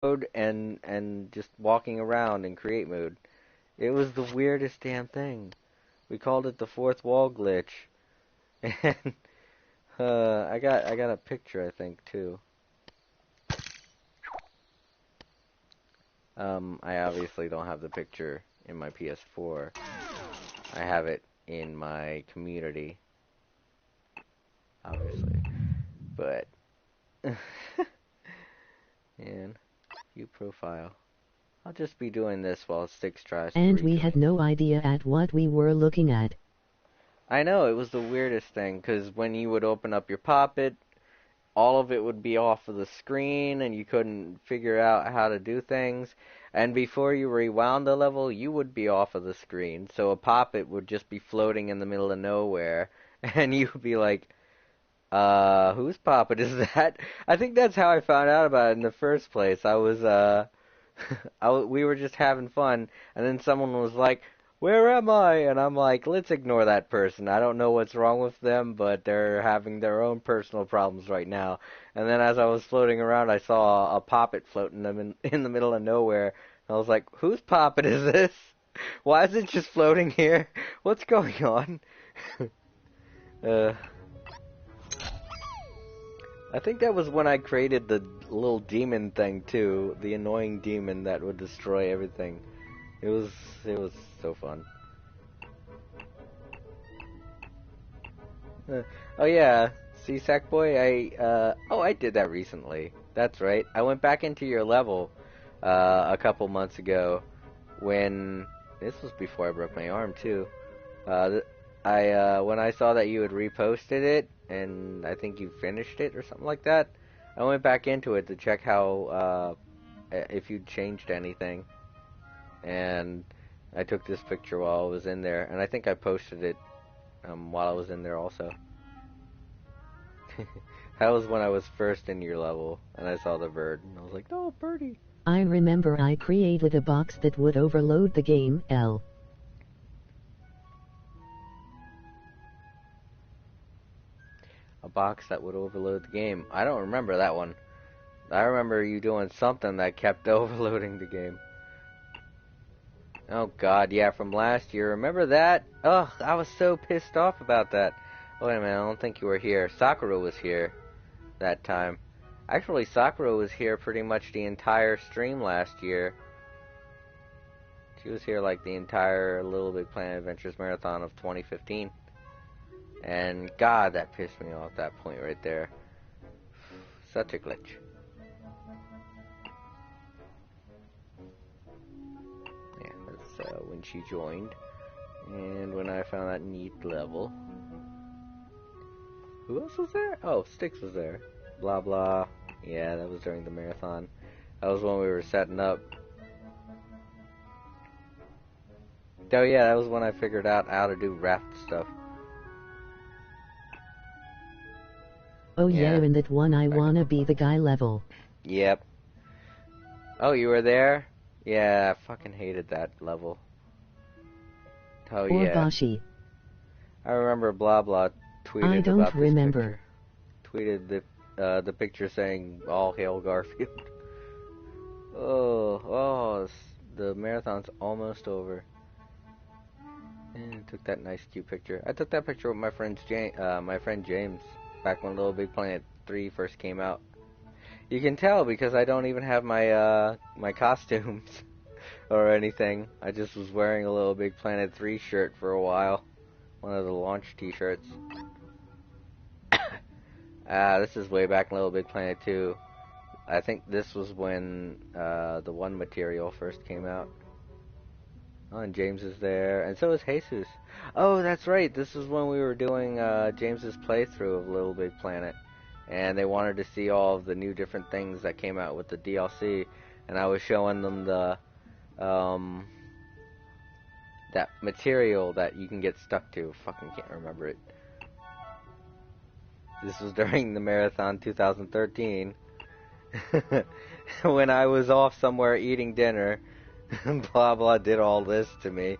mode and just walking around in create mode. It was the weirdest damn thing. We called it the fourth wall glitch, and I got a picture I think too. I obviously don't have the picture in my PS4. I have it in my community, obviously, but and view profile. I'll just be doing this while Styx tries to And we rejoin. had no idea at what we were looking at. I know, it was the weirdest thing, because when you would open up your Poppet, all of it would be off of the screen, and you couldn't figure out how to do things. And before you rewound the level, you would be off of the screen, so a Poppet would just be floating in the middle of nowhere, and you would be like, whose Poppet is that? I think that's how I found out about it in the first place. We were just having fun, and then someone was like, "Where am I?" And I'm like, "Let's ignore that person. I don't know what's wrong with them, but they're having their own personal problems right now." And then as I was floating around, I saw a poppet floating in the middle of nowhere. And I was like, "Whose poppet is this? Why is it just floating here? What's going on?" uh, I think that was when I created the little demon thing too, the annoying demon that would destroy everything. It was so fun. Uh, oh yeah, see Sackboy, I did that recently. That's right. I went back into your level a couple months ago when this was before I broke my arm too. When I saw that you had reposted it and I think you finished it or something like that, I went back into it to check how if you'd changed anything, and I took this picture while I was in there, and I think I posted it while I was in there also. That was when I was first in your level, and I saw the bird, and I was like, "Oh, birdie!" I remember I created a box that would overload the game, L. A box that would overload the game. I don't remember that one. I remember you doing something that kept overloading the game. Oh god, yeah, from last year. Remember that? Ugh, I was so pissed off about that. Wait a minute, I don't think you were here. Sakura was here that time. Actually, Sakura was here pretty much the entire stream last year. She was here like the entire Little Big Planet Adventures Marathon of 2015. And god, that pissed me off, that point right there. Such a glitch. Yeah, that's when she joined. And when I found that neat level. Who else was there? Oh, Styx was there. Blah blah. Yeah, that was during the marathon. That was when we were setting up. Oh yeah, that was when I figured out how to do raft stuff. Oh yeah, Yeah. and that one I wanna be the guy level. Yep. Oh, you were there? Yeah, I fucking hated that level. Oh Or yeah. Bashi. I remember blah blah tweeted I don't about this remember. picture. Tweeted the picture saying "All hail Garfield." Oh, the marathon's almost over. And took that nice cute picture. I took that picture with my friend James back when Little Big Planet 3 first came out. You can tell because I don't even have my my costumes or anything. I just was wearing a Little Big Planet 3 shirt for a while. One of the launch t-shirts. This is way back in Little Big Planet 2. I think this was when the one material first came out. Oh, and James is there, and so is Jesus. Oh, that's right. This is when we were doing James's playthrough of Little Big Planet, and they wanted to see all of the new different things that came out with the DLC, and I was showing them the that material that you can get stuck to. Fucking can't remember it. This was during the marathon 2013, when I was off somewhere eating dinner. Blah blah did all this to me.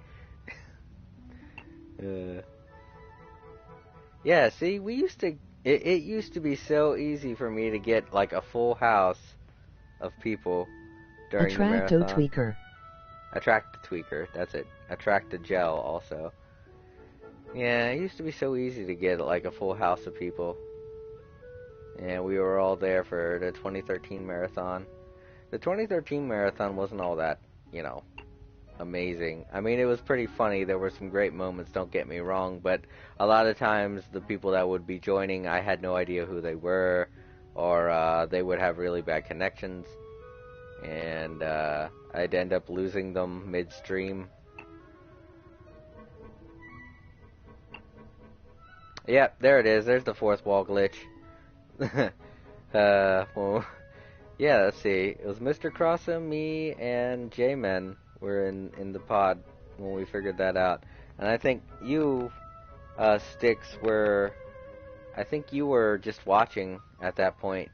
Yeah, see, we used to. It used to be so easy for me to get like a full house of people during the Attracto marathon. tweaker. Attract the tweaker, that's it. Attract the gel also. Yeah, it used to be so easy to get like a full house of people. And we were all there for the 2013 marathon. The 2013 marathon wasn't all that, you know, amazing. I mean, it was pretty funny. There were some great moments, don't get me wrong, but a lot of times the people that would be joining, I had no idea who they were, or they would have really bad connections, and I'd end up losing them midstream. Yep, there it is. There's the fourth wall glitch. Well, yeah, let's see. It was Mr. Crossum, me, and J-Men were in the pod when we figured that out. And I think you, Sticks, I think you were just watching at that point.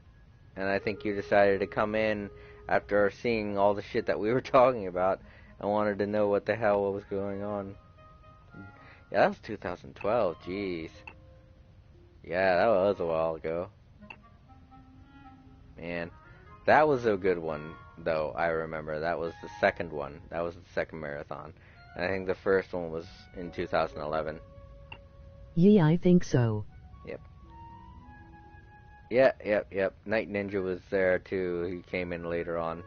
And I think you decided to come in after seeing all the shit that we were talking about and wanted to know what the hell was going on. Yeah, that was 2012, jeez. Yeah, that was a while ago. Man, that was a good one, though, I remember. That was the second one. That was the second marathon. And I think the first one was in 2011. Yeah, I think so. Yep. Yep. Night Ninja was there, too. He came in later on.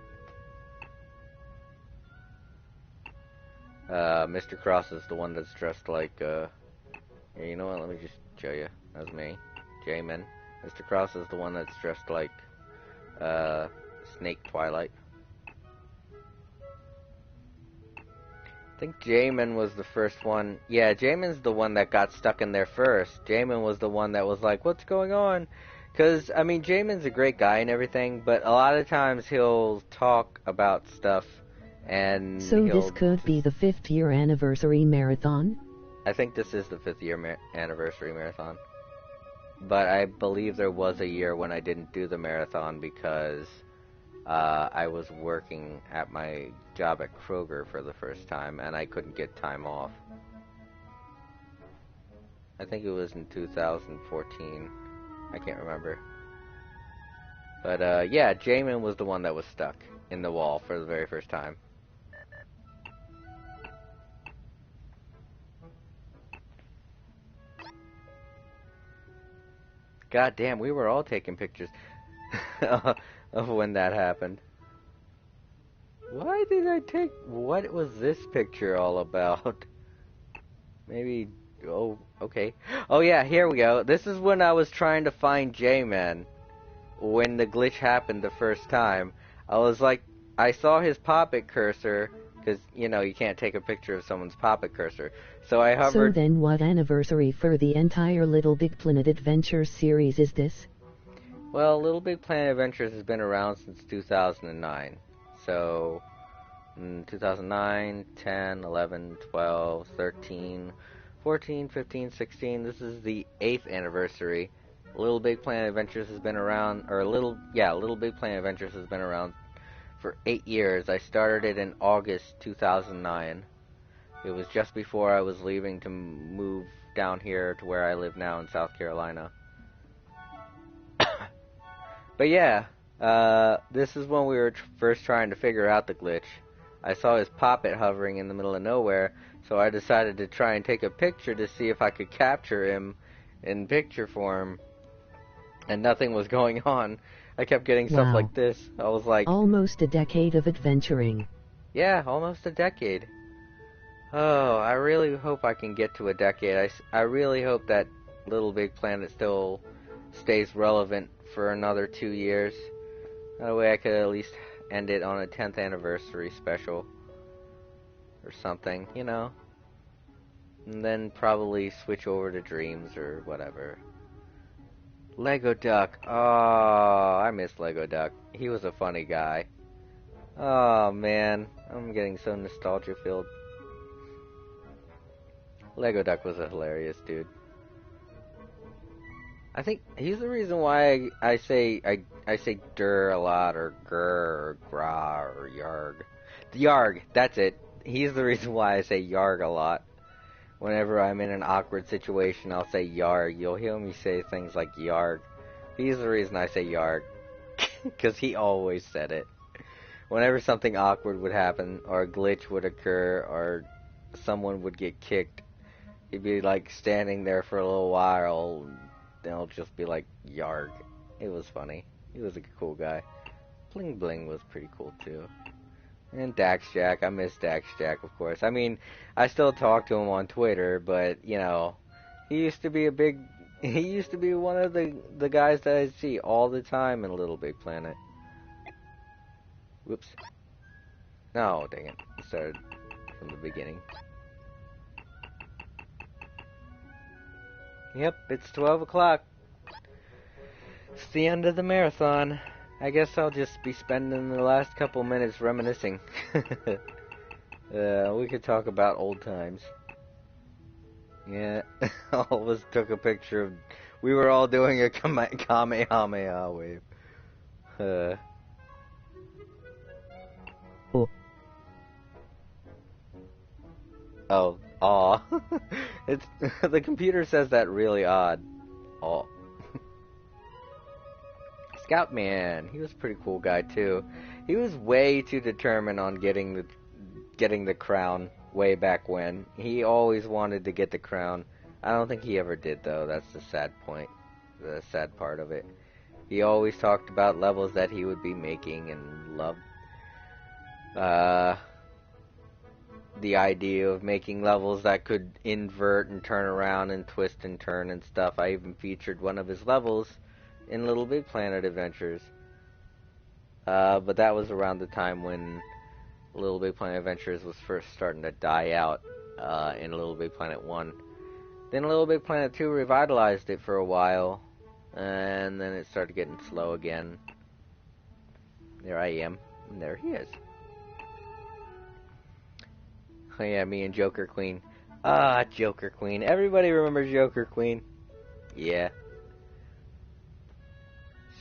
Mr. Cross is the one that's dressed like, yeah, you know what? Let me just show you. That's me. J-Man. Mr. Cross is the one that's dressed like, Snake Twilight. I think Jamin was the first one. Yeah, Jamin's the one that got stuck in there first. Jamin was the one that was like, what's going on? Because, I mean, Jamin's a great guy and everything, but a lot of times he'll talk about stuff and So this could be the 5th year anniversary marathon? I think this is the 5th year anniversary marathon. But I believe there was a year when I didn't do the marathon because I was working at my job at Kroger for the first time and I couldn't get time off. I think it was in 2014. I can't remember. But yeah, Jamin was the one that was stuck in the wall for the very first time. God damn, we were all taking pictures of when that happened. Why did I take... What was this picture all about? Maybe... Oh, okay. Oh yeah, here we go. This is when I was trying to find J-Man. When the glitch happened the first time. I was like... I saw his pop-it cursor... Because, you know, you can't take a picture of someone's pop-it cursor. So I hovered... So then what anniversary for the entire Little Big Planet Adventures series is this? Well, Little Big Planet Adventures has been around since 2009. So, 2009, 10, 11, 12, 13, 14, 15, 16. This is the 8th anniversary. Little Big Planet Adventures has been around... Little Big Planet Adventures has been around for 8 years. I started it in August 2009. It was just before I was leaving to move down here to where I live now in South Carolina. But yeah, this is when we were first trying to figure out the glitch. I saw his pop-it hovering in the middle of nowhere, so I decided to try and take a picture to see if I could capture him in picture form. And nothing was going on. I kept getting stuff like this. I was like... Almost a decade of adventuring. Yeah, almost a decade. Oh, I really hope I can get to a decade. I really hope that Little Big Planet still stays relevant for another 2 years. That way I could at least end it on a 10th anniversary special. Or something, you know. And then probably switch over to Dreams or whatever. Lego Duck. Oh, I miss Lego Duck. He was a funny guy. Oh, man. I'm getting so nostalgia filled. Lego Duck was a hilarious dude. I think he's the reason why I say der a lot, or grr, or gra, or yarg. Yarg, that's it. He's the reason why I say yarg a lot. Whenever I'm in an awkward situation, I'll say yarg. You'll hear me say things like yarg. He's the reason I say yarg. Because he always said it. Whenever something awkward would happen, or a glitch would occur, or someone would get kicked, he'd be like standing there for a little while, then I'll just be like, yarg. It was funny. He was a cool guy. Bling Bling was pretty cool too. And Dax Jack, I miss Dax Jack, of course. I mean, I still talk to him on Twitter, but, you know, he used to be one of the guys that I see all the time in Little Big Planet. Whoops. No, dang it. I started from the beginning. Yep, it's 12 o'clock. It's the end of the marathon. I guess I'll just be spending the last couple minutes reminiscing. We could talk about old times. Yeah, all of us took a picture of... We were all doing a Kamehameha wave. Oh, aw. It's... The computer says that really odd. Aw. Scoutman, he was a pretty cool guy too. He was way too determined on getting the crown way back when. He always wanted to get the crown. I don't think he ever did though. That's the sad point. The sad part of it. He always talked about levels that he would be making and loved the idea of making levels that could invert and turn around and twist and turn and stuff. I even featured one of his levels in Little Big Planet Adventures. But that was around the time when Little Big Planet Adventures was first starting to die out in Little Big Planet 1. Then Little Big Planet 2 revitalized it for a while, and then it started getting slow again. There I am, and there he is. Oh yeah, me and Joker Queen. Ah, Joker Queen. Everybody remembers Joker Queen. Yeah.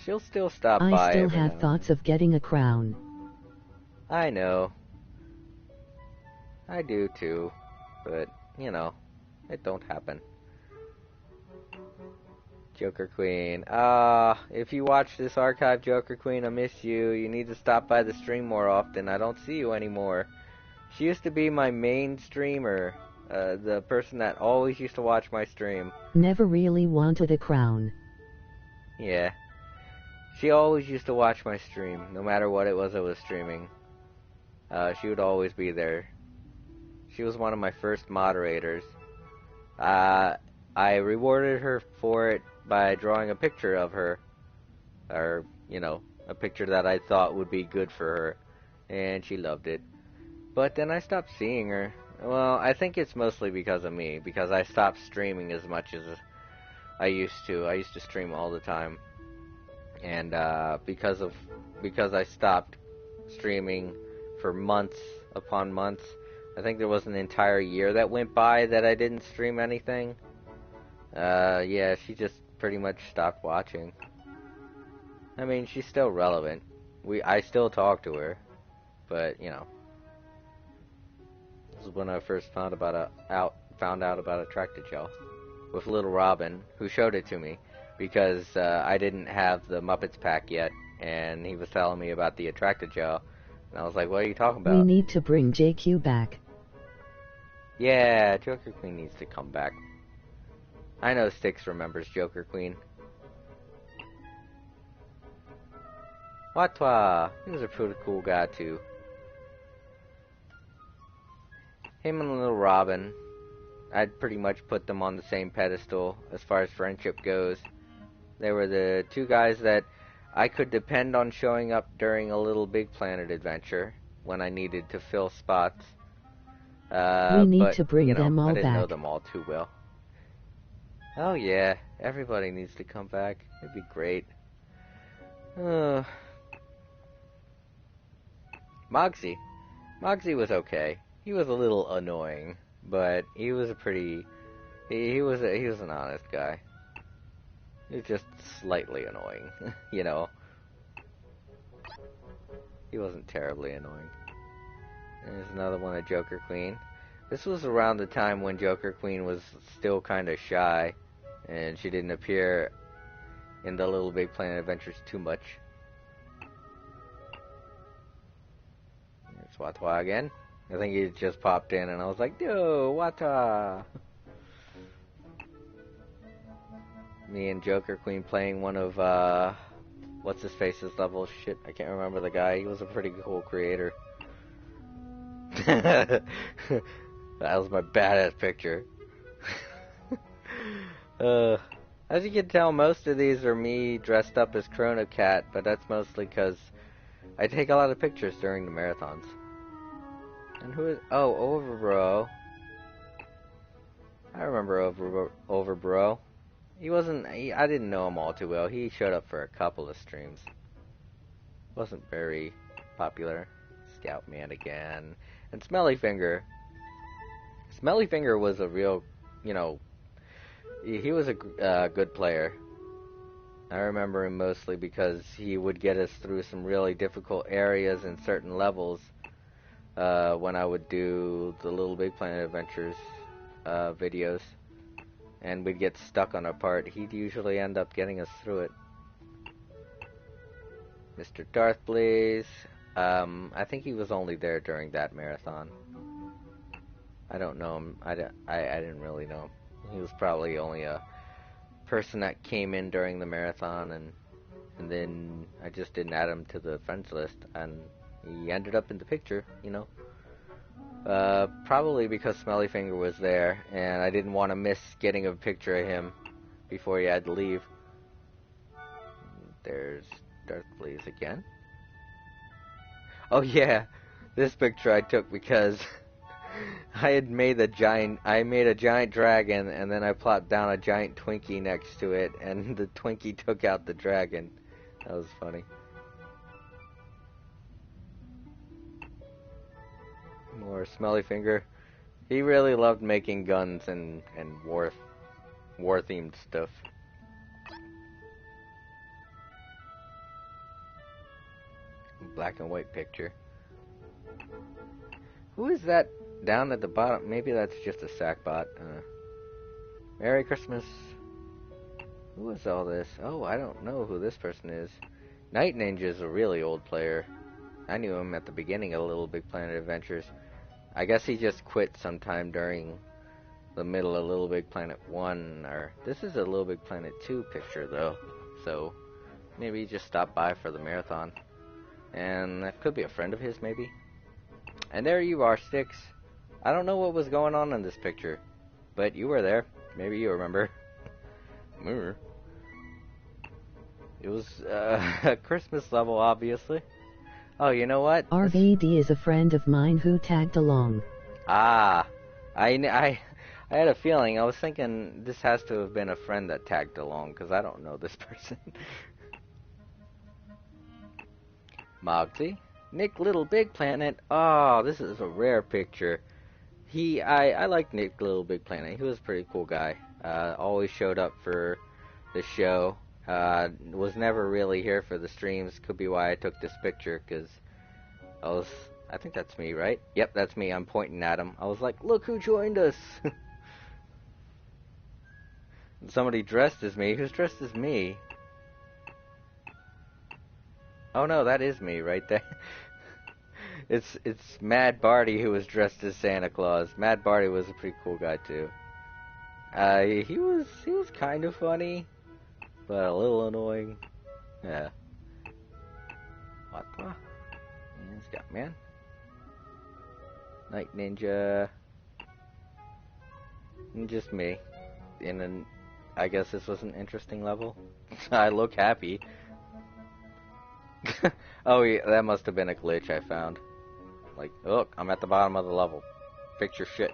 She'll still stop by. I still have thoughts of getting a crown. I know. I do too. But, you know, it don't happen. Joker Queen. If you watch this archive, Joker Queen, I miss you. You need to stop by the stream more often. I don't see you anymore. She used to be my main streamer. The person that always used to watch my stream. Never really wanted a crown. Yeah. She always used to watch my stream, no matter what it was I was streaming. She would always be there. She was one of my first moderators. I rewarded her for it by drawing a picture of her. Or, you know, a picture that I thought would be good for her. And she loved it. But then I stopped seeing her. Well, I think it's mostly because of me. Because I stopped streaming as much as I used to. I used to stream all the time. And because I stopped streaming for months upon months, I think there was an entire year that went by that I didn't stream anything. Yeah, she just pretty much stopped watching. I mean, she's still relevant. I still talk to her, but you know, this is when I first found out about Attracted Gel with Little Robin, who showed it to me. Because I didn't have the Muppets pack yet, and he was telling me about the Attracted Gel, and I was like, what are you talking about? We need to bring JQ back. Yeah, Joker Queen needs to come back. I know Styx remembers Joker Queen. Watwa! He was a pretty cool guy, too. Him and Little Robin, I'd pretty much put them on the same pedestal as far as friendship goes. They were the two guys that I could depend on showing up during a Little Big Planet adventure when I needed to fill spots. We need to bring them all back. I didn't know them all too well. Oh yeah, everybody needs to come back. It'd be great. Mogsy. Mogsy was okay. He was a little annoying, but he was a pretty... He was an honest guy. He was just slightly annoying, you know. He wasn't terribly annoying. There's another one of Joker Queen. This was around the time when Joker Queen was still kind of shy, and she didn't appear in the Little Big Planet Adventures too much. Watwa again. I think he just popped in and I was like, yo, Wata! Me and Joker Queen playing one of, what's his face's level? Shit, I can't remember the guy. He was a pretty cool creator. That was my badass picture. As you can tell, most of these are me dressed up as Chrono Cat, but that's mostly because I take a lot of pictures during the marathons. And who is... Oh, Overbro. I remember Overbro. He wasn't... I didn't know him all too well. He showed up for a couple of streams. Wasn't very popular. Scoutman again. And Smelly Finger. Smelly Finger was a real, you know... He was a good player. I remember him mostly because he would get us through some really difficult areas in certain levels when I would do the Little Big Planet Adventures videos. And we'd get stuck on a part. He'd usually end up getting us through it. Mr. Darth Blaze. I think he was only there during that marathon. I don't know him. I didn't really know him. He was probably only a person that came in during the marathon, and then I just didn't add him to the friends list, and he ended up in the picture, you know. Probably because Smelly Finger was there, and I didn't want to miss getting a picture of him before he had to leave. There's Darth Blaze again. Oh yeah, this picture I took because I made a giant dragon, and then I plopped down a giant Twinkie next to it, and the Twinkie took out the dragon. That was funny. More Smelly Finger. He really loved making guns and war themed stuff. Black and white picture. Who is that down at the bottom? Maybe that's just a sackbot. Merry Christmas. Who is all this? Oh, I don't know who this person is. Night Ninja is a really old player. I knew him at the beginning of Little Big Planet Adventures. I guess he just quit sometime during the middle of Little Big Planet 1. Or this is a Little Big Planet 2 picture though. So maybe he just stopped by for the marathon. And that could be a friend of his maybe. And there you are, Sticks. I don't know what was going on in this picture, but you were there. Maybe you remember. It was a Christmas level, obviously. Oh, you know what? RVD is a friend of mine who tagged along. Ah, I had a feeling. I was thinking this has to have been a friend that tagged along, because I don't know this person. Mogsy. Nick Little Big Planet. Oh, this is a rare picture. I like Nick Little Big Planet. He was a pretty cool guy. Always showed up for the show. Was never really here for the streams. Could be why I took this picture, because I think that's me, right? Yep, that's me. I'm pointing at him. I was like, look who joined us. Somebody dressed as me. Who's dressed as me? Oh no, that is me right there. It's Mad Barty who was dressed as Santa Claus. Mad Barty was a pretty cool guy too. He was kind of funny, but a little annoying. Yeah. What? Yeah, Scoutman. Night Ninja. And just me. And then I guess this was an interesting level. I look happy. Oh yeah, that must have been a glitch I found. Like, look, I'm at the bottom of the level. Fix your shit.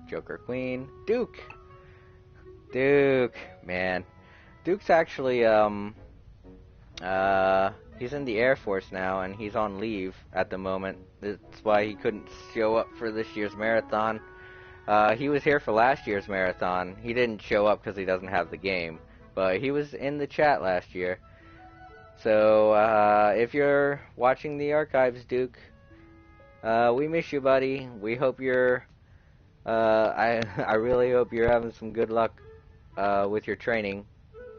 Joker Queen. Duke! Duke, man. Duke's actually, he's in the Air Force now, and he's on leave at the moment. That's why he couldn't show up for this year's marathon. He was here for last year's marathon. He didn't show up because he doesn't have the game, but he was in the chat last year. So, if you're watching the archives, Duke, we miss you, buddy. We hope you're, I really hope you're having some good luck, with your training.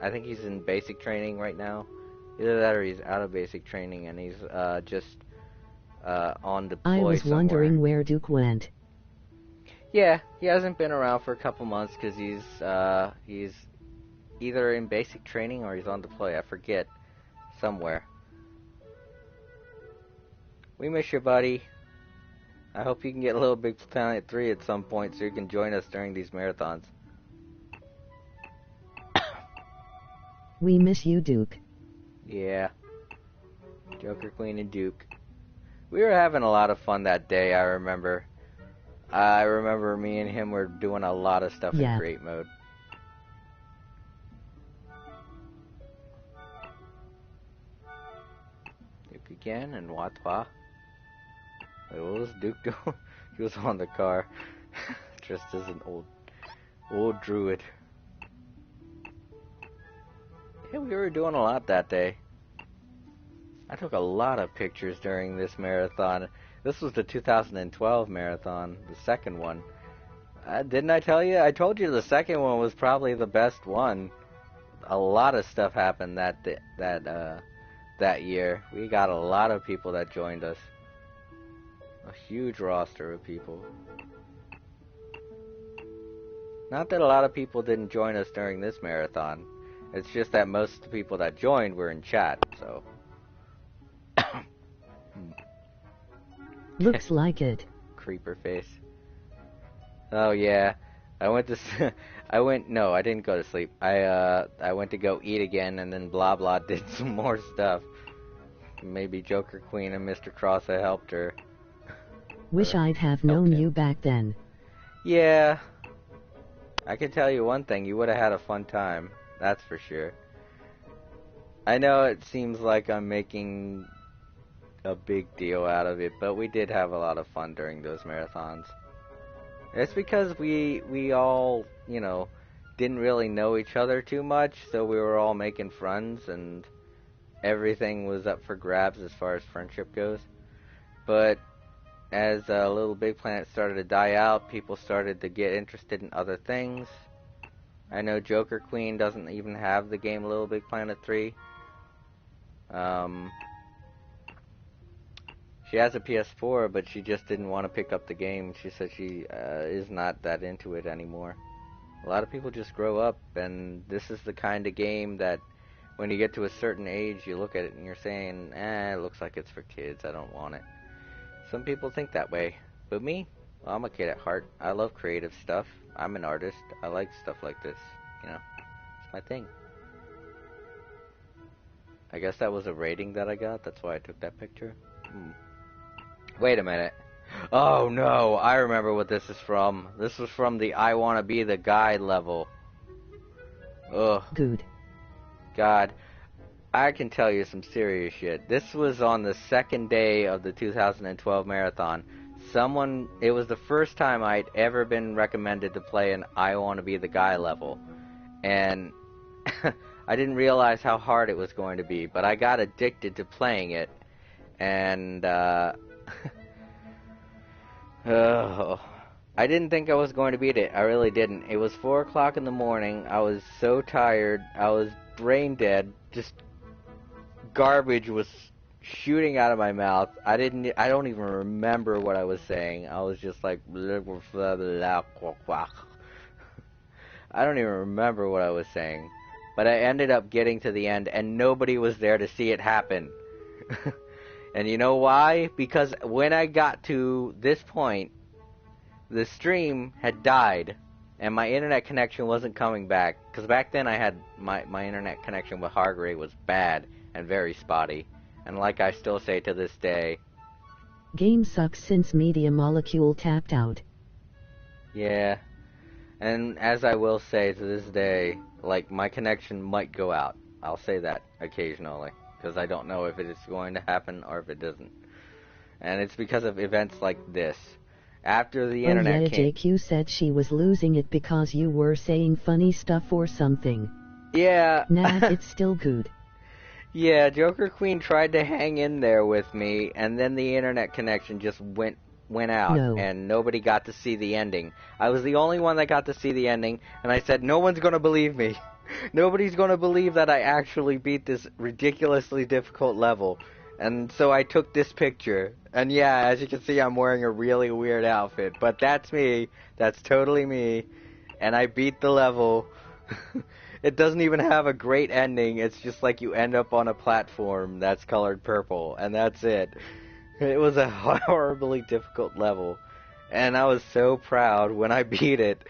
I think he's in basic training right now. Either that or he's out of basic training and he's, just on I deploy was somewhere. wondering where Duke went. Yeah, he hasn't been around for a couple months because he's either in basic training or he's on deploy. I forget. Somewhere. We miss you, buddy. I hope you can get Little Big Planet 3 at some point so you can join us during these marathons. We miss you, Duke. Yeah. Joker, Queen, and Duke. We were having a lot of fun that day, I remember. I remember me and him were doing a lot of stuff in create mode. Duke again, and Watwa. Wait, what was Duke doing? He was on the car. Dressed as an old druid. Yeah, we were doing a lot that day. I took a lot of pictures during this marathon. This was the 2012 marathon, the second one. Didn't I tell you? I told you the second one was probably the best one. A lot of stuff happened that year. We got a lot of people that joined us. A huge roster of people. Not that a lot of people didn't join us during this marathon. It's just that most of the people that joined were in chat, so. Looks like it. Creeper face. Oh yeah. I went to no, I didn't go to sleep. I went to go eat again, and then blah blah did some more stuff. Maybe Joker Queen and Mr. Crossa helped her. Wish I'd have known you back then. Yeah. I can tell you one thing, you would have had a fun time. That's for sure. I know it seems like I'm making a big deal out of it, but we did have a lot of fun during those marathons. It's because we all, you know, didn't really know each other too much, so we were all making friends, and everything was up for grabs as far as friendship goes. But as Little Big Planet started to die out, people started to get interested in other things. I know Joker Queen doesn't even have the game Little Big Planet 3. She has a PS4, but she just didn't want to pick up the game. She said she is not that into it anymore. A lot of people just grow up, and this is the kind of game that when you get to a certain age, you look at it and you're saying, it looks like it's for kids, I don't want it. Some people think that way, but me, well, I'm a kid at heart. I love creative stuff. I'm an artist. I like stuff like this, you know. It's my thing. I guess that was a rating that I got, that's why I took that picture. Wait a minute. Oh no, I remember what this is from. This was from the I Wanna Be the Guy level. Ugh. Good. God. I can tell you some serious shit. This was on the second day of the 2012 marathon. It was the first time I'd ever been recommended to play an I Wanna Be the Guy level. And I didn't realize how hard it was going to be, but I got addicted to playing it. And, oh, I didn't think I was going to beat it. I really didn't. It was 4 o'clock in the morning. I was so tired. I was brain dead. Just garbage was shooting out of my mouth. I don't even remember what I was saying. I was just like blah, blah, blah, blah, blah, blah. I don't even remember what I was saying. But I ended up getting to the end and nobody was there to see it happen. And you know why? Because when I got to this point, the stream had died and my internet connection wasn't coming back. Because back then I had my internet connection with Hargrave was bad and very spotty. And like I still say to this day, game sucks since Media Molecule tapped out. Yeah. And as I will say to this day, like, my connection might go out. I'll say that occasionally. Because I don't know if it is going to happen or if it doesn't. And it's because of events like this. After the internet came... JQ said she was losing it because you were saying funny stuff or something. Yeah. Nah, it's still good. Yeah, Joker Queen tried to hang in there with me, and then the internet connection just went out, and nobody got to see the ending. I was the only one that got to see the ending, and I said, no one's gonna believe me. Nobody's gonna believe that I actually beat this ridiculously difficult level. And so I took this picture. And yeah, as you can see, I'm wearing a really weird outfit. But that's me. That's totally me. And I beat the level. It doesn't even have a great ending. It's just like you end up on a platform that's colored purple. And that's it. It was a horribly difficult level. And I was so proud when I beat it.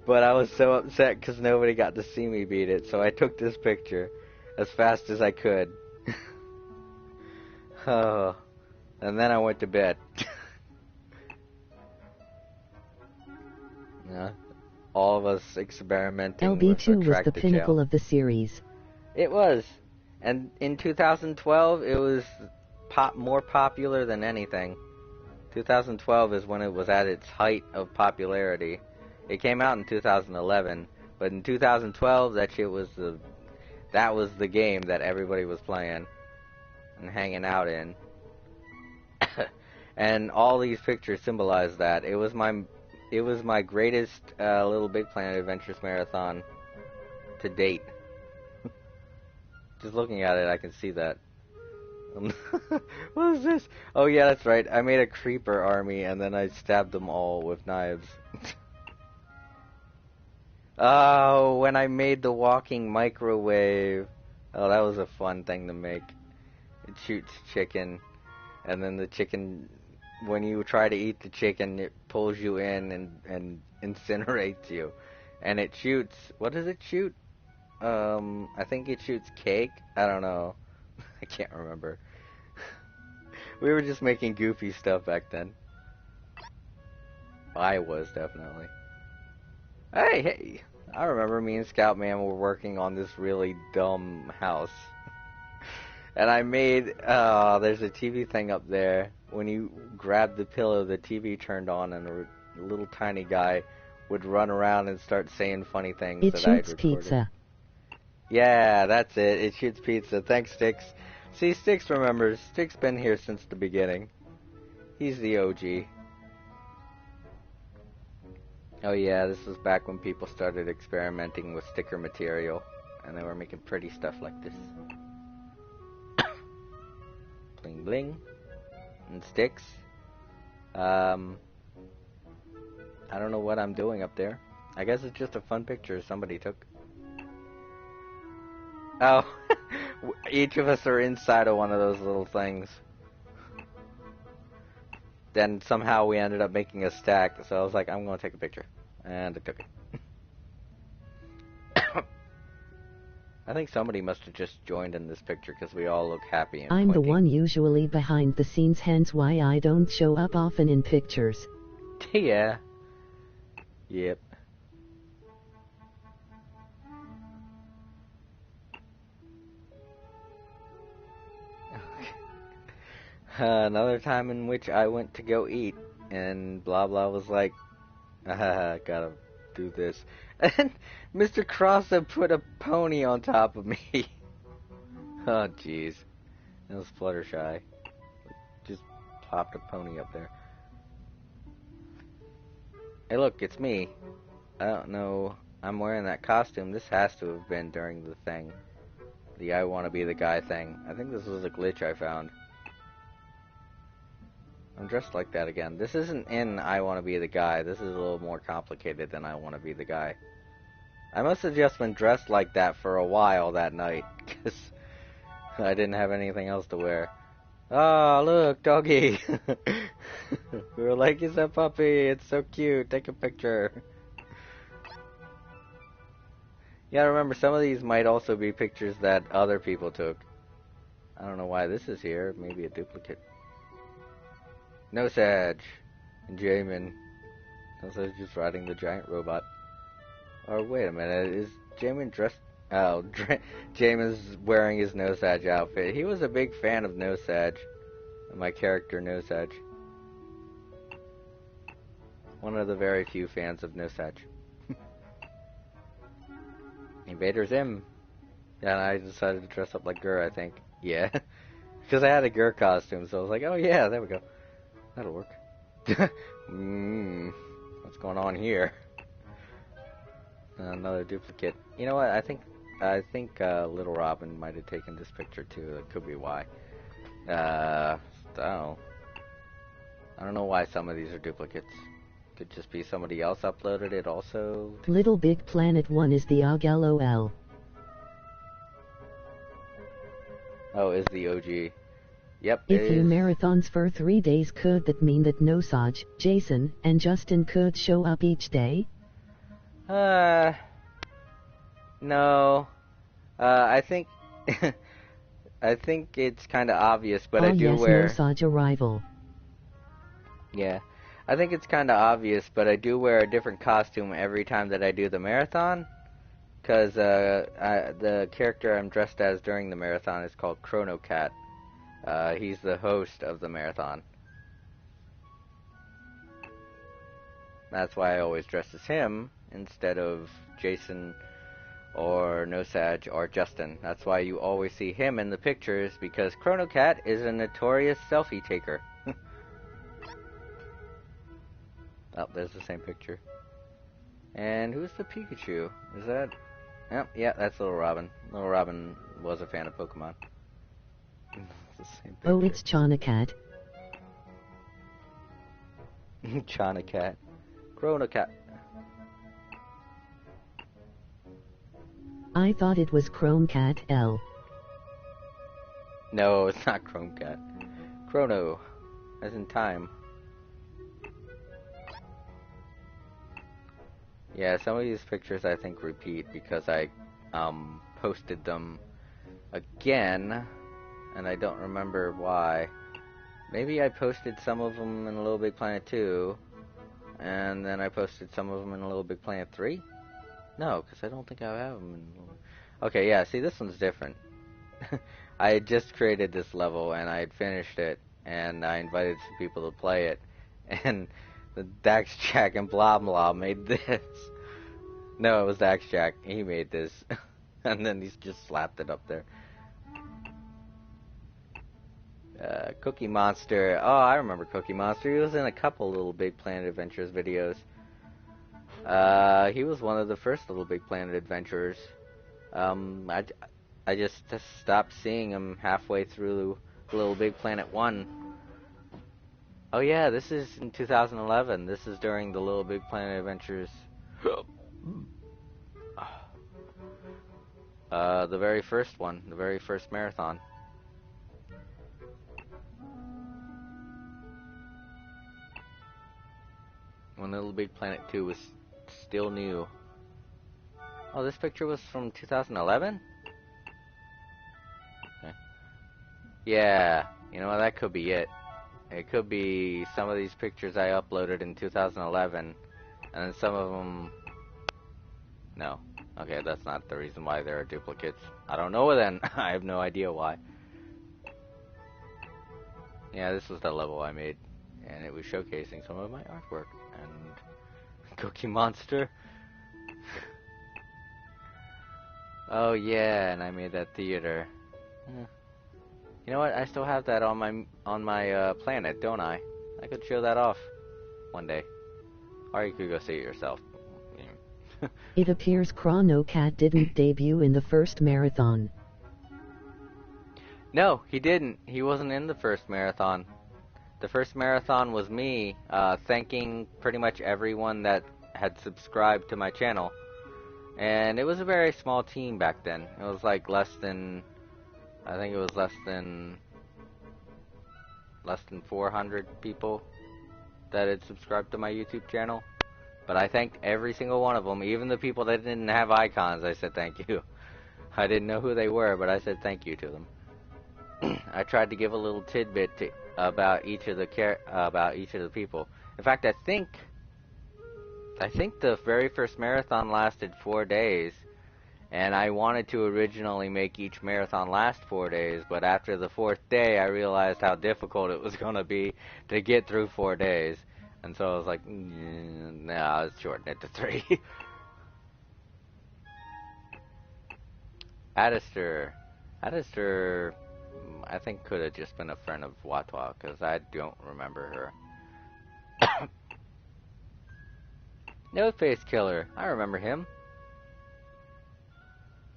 But I was so upset because nobody got to see me beat it. So I took this picture as fast as I could. Oh, and then I went to bed. Yeah, all of us experimenting with LB2 was the attractive pinnacle gel. of the series. It was, and in 2012 it was more popular than anything. 2012 is when it was at its height of popularity. It came out in 2011, but in 2012 that was the game that everybody was playing and hanging out in. And all these pictures symbolize that. It was my greatest Little Big Planet Adventures marathon to date. Just looking at it, I can see that. What is this? Oh yeah, that's right. I made a creeper army and then I stabbed them all with knives. Oh, when I made the walking microwave. Oh, that was a fun thing to make. It shoots chicken, and then the chicken, when you try to eat the chicken, it pulls you in and incinerates you. And it shoots, what does it shoot? I think it shoots cake? I don't know. I can't remember. We were just making goofy stuff back then. I was, definitely. Hey! I remember me and Scoutman were working on this really dumb house. And I made, there's a TV thing up there. When you grabbed the pillow, the TV turned on and a little tiny guy would run around and start saying funny things It that I had shoots recorded. pizza. Yeah, that's it. It shoots pizza. Thanks, Sticks. See, Sticks remembers. Sticks been here since the beginning. He's the OG. Oh yeah, this was back when people started experimenting with sticker material. And they were making pretty stuff like this. Bling bling. And Sticks. I don't know what I'm doing up there. I guess it's just a fun picture somebody took. Oh, each of us are inside of one of those little things. Then somehow we ended up making a stack, so I was like, I'm gonna take a picture. And I took it. I think somebody must have just joined in this picture because we all look happy and I'm the pointy. one usually behind the scenes, hence why I don't show up often in pictures. Yeah. Yep. Another time in which I went to go eat, and blah blah was like, gotta do this. And Mr. Crossa put a pony on top of me. Oh jeez. That was Fluttershy. Just plopped a pony up there. Hey look, it's me. I don't know. I'm wearing that costume. This has to have been during the thing. The I wanna be the guy thing. I think this was a glitch I found. I'm dressed like that again. This isn't in I Wanna Be the Guy. This is a little more complicated than I Wanna Be the Guy. I must have just been dressed like that for a while that night, because I didn't have anything else to wear. Oh, look, doggy! We were like, it's a puppy, it's so cute, take a picture. Yeah, remember, some of these might also be pictures that other people took. I don't know why this is here, maybe a duplicate. No Sag and Jamin. No Sag just riding the giant robot. Or wait a minute, is Jamin dressed? Oh, Jamin's wearing his No Sag outfit. He was a big fan of No Sag. My character No Sag. One of the very few fans of No Sag. Invader Zim. Yeah, and I decided to dress up like Gur, I think. Yeah. Because I had a Gur costume, so I was like, oh yeah, there we go. That'll work. What's going on here? Another duplicate. You know what? I think Little Robin might have taken this picture too. That could be why. I don't know. I don't know why some of these are duplicates. Could just be somebody else uploaded it also. Little Big Planet 1 is the OG LOL. Oh, is the OG. Yep, it If you is. marathons for 3 days, could that mean that Nosaj, Jason, and Justin could show up each day? No. I think I think it's kind of obvious, but Oh I do yes, wear. Nosaj arrival. Yeah, I think it's kind of obvious, but I do wear a different costume every time that I do the marathon, because the character I'm dressed as during the marathon is called Chrono Cat. He's the host of the marathon. That's why I always dress as him instead of Jason or Nosaj or Justin. That's why you always see him in the pictures, because Chrono Cat is a notorious selfie taker. Oh, there's the same picture. And who's the Pikachu? Is that... Oh, yeah, that's Little Robin. Little Robin was a fan of Pokemon. It's the same picture. Oh, it's Chana Cat. Chana Cat. Chrono Cat. I thought it was Chrome Cat L. No, it's not Chrome Cat. Chrono. As in time. Yeah, some of these pictures I think repeat because I posted them again, and I don't remember why. Maybe I posted some of them in Little Big Planet 2, and then I posted some of them in Little Big Planet 3? No, because I don't think I have them in Little... Okay, yeah, see, this one's different. I had just created this level, and I had finished it, and I invited some people to play it, and the Dax Jack and Blah Blah made this. No, it was Dax Jack. He made this. And then he's just slapped it up there. Cookie Monster. Oh, I remember Cookie Monster. He was in a couple Little Big Planet Adventures videos. He was one of the first Little Big Planet Adventures. I just stopped seeing him halfway through Little Big Planet 1. Oh yeah, this is in 2011. This is during the Little Big Planet Adventures. The very first one, the very first marathon. When Little Big Planet 2 was still new. Oh, this picture was from 2011? Okay. Yeah, you know what, that could be it. It could be some of these pictures I uploaded in 2011, and then some of them... No. Okay, that's not the reason why there are duplicates. I don't know then. I have no idea why. Yeah, this was the level I made, and it was showcasing some of my artwork. And Cookie Monster. Oh yeah, and I made that theater. You know what? I still have that on my planet, don't I? I could show that off one day, or you could go see it yourself. It appears Chrono Cat didn't debut in the first marathon. No, he didn't. He wasn't in the first marathon. The first marathon was me thanking pretty much everyone that had subscribed to my channel. And it was a very small team back then. It was like less than 400 people that had subscribed to my YouTube channel. But I thanked every single one of them, even the people that didn't have icons. I said thank you. I didn't know who they were, but I said thank you to them. I tried to give a little tidbit about each of the people. In fact, I think the very first marathon lasted 4 days, and I wanted to originally make each marathon last 4 days, but after the 4th day, I realized how difficult it was going to be to get through 4 days. And so I was like, nah, let's shorten it to 3. Addister, I think could have just been a friend of Watwa, because I don't remember her. No Face Killer, I remember him.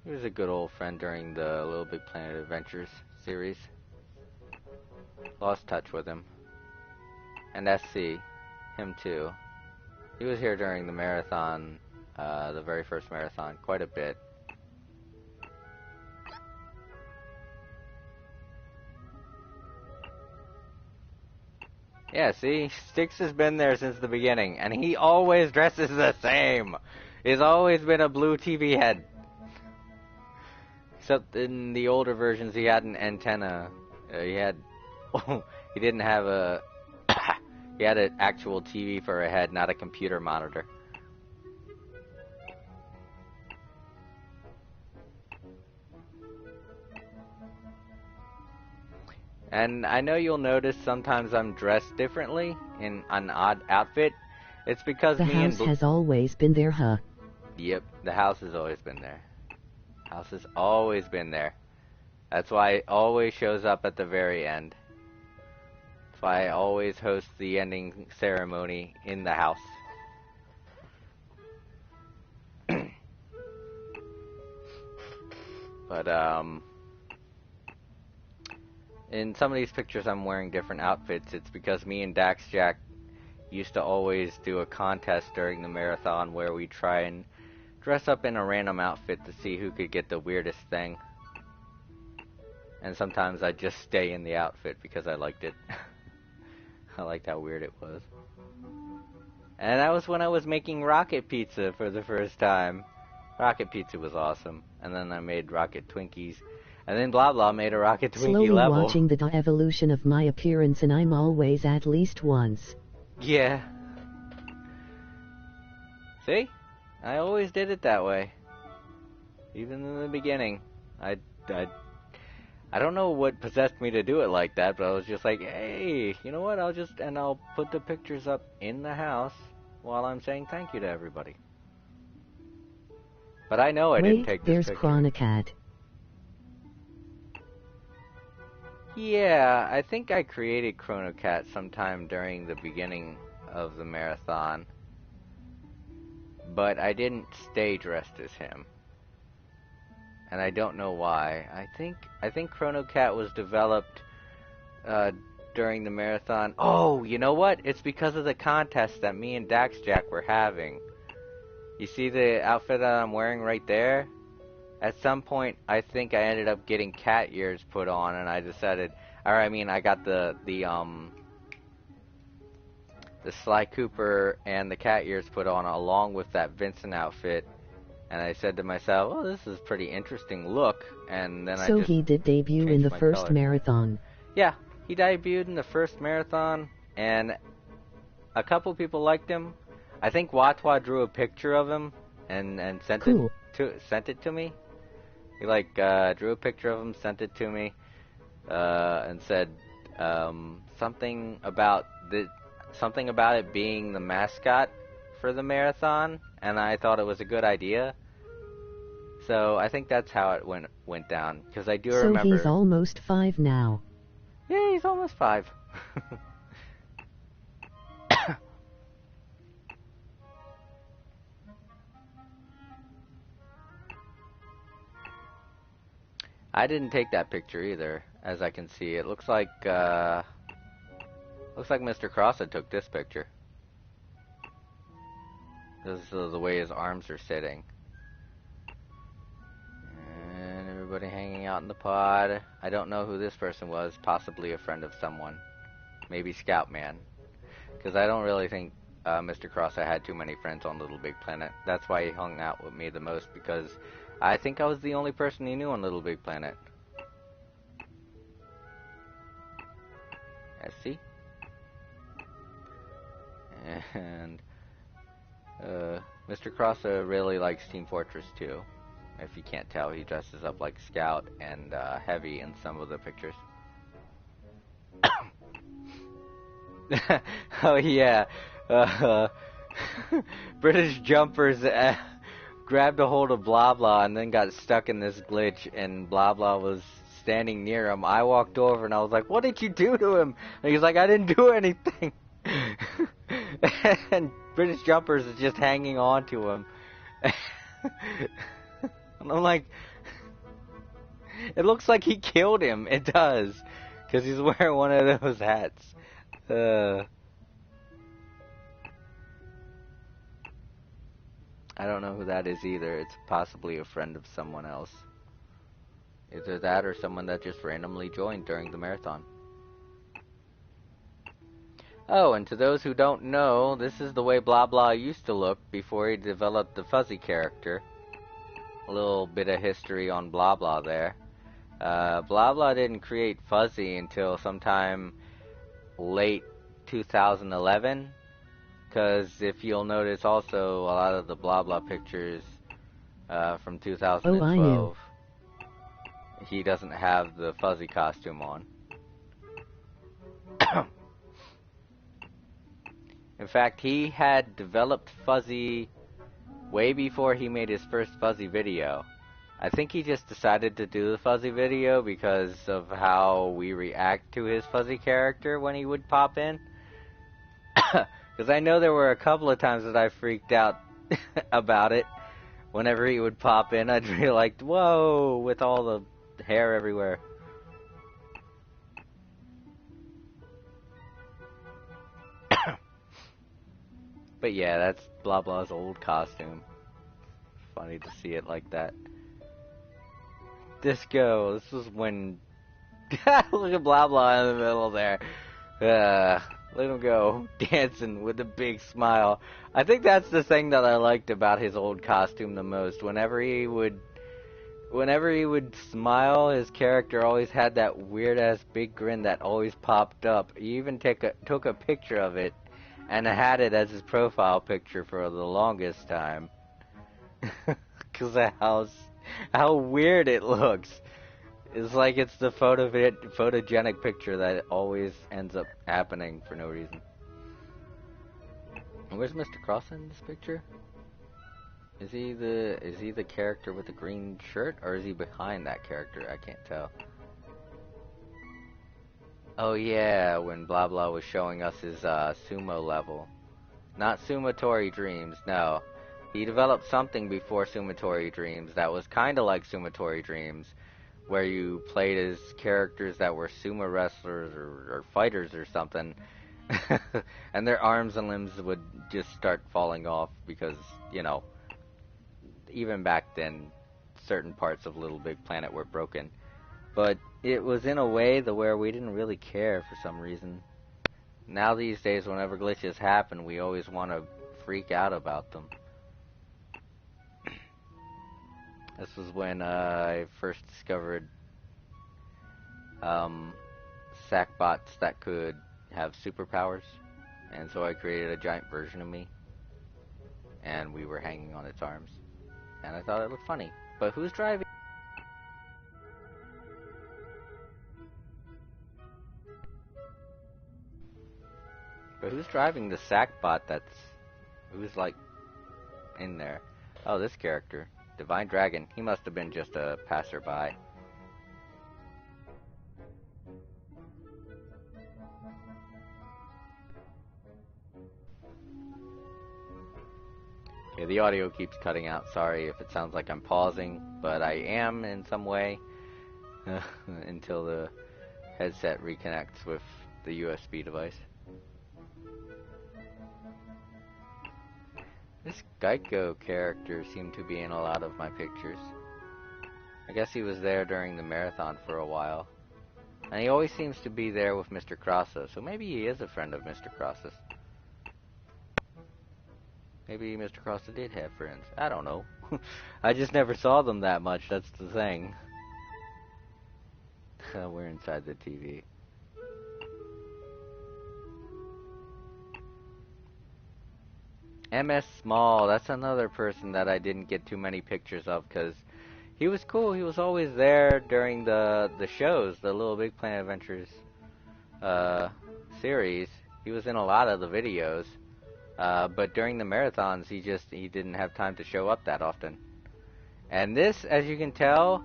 He was a good old friend during the Little Big Planet Adventures series. Lost touch with him. And SC, him too. He was here during the marathon, the very first marathon, quite a bit. Yeah, see, Styx has been there since the beginning, and he always dresses the same. He's always been a blue TV head. Except in the older versions, he had an antenna. He didn't have a. He had an actual TV for a head, not a computer monitor. And I know you'll notice sometimes I'm dressed differently in an odd outfit. It's because the house has always been there, huh? Yep, the house has always been there. House has always been there. That's why it always shows up at the very end. That's why I always host the ending ceremony in the house. But, in some of these pictures I'm wearing different outfits. It's because me and Dax Jack used to always do a contest during the marathon where we try and dress up in a random outfit to see who could get the weirdest thing. And sometimes I just stay in the outfit because I liked it. I liked how weird it was. And that was when I was making rocket pizza for the first time. Rocket pizza was awesome. And then I made rocket Twinkies. And then Blah Blah made a rocket Twinkie Slowly level. watching the evolution of my appearance, and I'm always at least once. Yeah. See? I always did it that way. Even in the beginning. I don't know what possessed me to do it like that, but I was just like, hey, you know what? I'll put the pictures up in the house while I'm saying thank you to everybody. But I know I didn't take this picture. There's Chronicat. Yeah, I think I created Chronocat sometime during the beginning of the marathon. But I didn't stay dressed as him. And I don't know why. I think Chronocat was developed during the marathon. Oh, you know what? It's because of the contest that me and Dax Jack were having. You see the outfit that I'm wearing right there? At some point, I think I ended up getting cat ears put on, and I decided, I got the Sly Cooper and the cat ears put on along with that Vincent outfit, and I said to myself, oh, this is a pretty interesting look, and then So he did debut in the first marathon. Yeah, he debuted in the first marathon, and a couple people liked him. I think Watwa drew a picture of him and sent it to me. He drew a picture of him, sent it to me, and said something about it being the mascot for the marathon, and I thought it was a good idea. So I think that's how it went down, because I do remember. So he's almost 5 now. Yeah, he's almost 5. I didn't take that picture either, as I can see. It looks like Mr. Crossa took this picture. This is the way his arms are sitting. And everybody hanging out in the pod. I don't know who this person was. Possibly a friend of someone. Maybe Scoutman. Because I don't really think Mr. Crossa had too many friends on Little Big Planet. That's why he hung out with me the most, because I think I was the only person he knew on Little Big Planet. SC. And Mr. Crossa really likes Team Fortress 2. If you can't tell, he dresses up like Scout and Heavy in some of the pictures. Oh yeah, British jumpers grabbed a hold of Blah Blah and then got stuck in this glitch, and Blah Blah was standing near him. I walked over and I was like, what did you do to him? And he's like, I didn't do anything. And British jumpers is just hanging on to him. And I'm like, it looks like he killed him. It does. Because he's wearing one of those hats. I don't know who that is either. It's possibly a friend of someone else. Either that or someone that just randomly joined during the marathon. Oh, and to those who don't know, this is the way Blah Blah used to look before he developed the fuzzy character. A little bit of history on Blah Blah there. Blah Blah didn't create Fuzzy until sometime late 2011. Because if you'll notice also, a lot of the Blah Blah pictures from 2012, he doesn't have the Fuzzy costume on. In fact, he had developed Fuzzy way before he made his first Fuzzy video. I think he just decided to do the Fuzzy video because of how we react to his Fuzzy character when he would pop in. Because I know there were a couple of times that I freaked out about it. Whenever he would pop in, I'd be like, whoa, with all the hair everywhere. But yeah, that's Blah Blah's old costume. Funny to see it like that. Disco, this was when... Look at Blah Blah in the middle there. Let him go, dancing with a big smile. I think that's the thing that I liked about his old costume the most. Whenever he would smile, his character always had that weird-ass big grin that always popped up. He even took a picture of it and had it as his profile picture for the longest time. Because of how weird it looks. It's like it's the photogenic picture that always ends up happening for no reason. Where's Mr. Cross in this picture? Is he the character with the green shirt, or is he behind that character? I can't tell. Oh yeah, when Blah Blah was showing us his sumo level. Not Sumotori Dreams, no. He developed something before Sumotori Dreams that was kinda like Sumotori Dreams, where you played as characters that were sumo wrestlers or fighters or something. And their arms and limbs would just start falling off because, you know, even back then, certain parts of Little Big Planet were broken. But it was in a way where we didn't really care for some reason. Now these days, whenever glitches happen, we always want to freak out about them. This was when I first discovered Sackbots that could have superpowers. And so I created a giant version of me. And we were hanging on its arms. And I thought it looked funny. But who's driving? But who's driving the Sackbot who's like in there? Oh, this character. Divine Dragon. He must have been just a passerby. Okay, the audio keeps cutting out. Sorry if it sounds like I'm pausing, but I am in some way until the headset reconnects with the USB device. This Geico character seemed to be in a lot of my pictures. I guess he was there during the marathon for a while. And he always seems to be there with Mr. Crossa, so maybe he is a friend of Mr. Crossa's. Maybe Mr. Crossa did have friends. I don't know. I just never saw them that much, that's the thing. We're inside the TV. MS Small, that's another person that I didn't get too many pictures of because he was cool. He was always there during the shows, the Little Big Planet Adventures series. He was in a lot of the videos, but during the marathons, he didn't have time to show up that often. And this, as you can tell,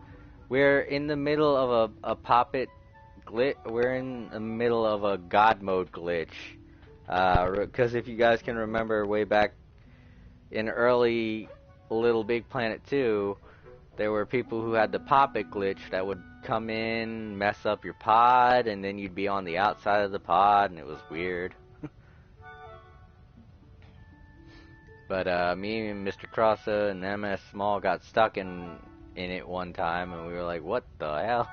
we're in the middle of a Poppet glitch. We're in the middle of a God mode glitch. Because if you guys can remember way back in early Little Big Planet 2, There were people who had the pop it glitch that would come in, mess up your pod, and then you'd be on the outside of the pod, and it was weird. But me and Mr. Crossa and MS Small got stuck in it one time, and we were like, what the hell?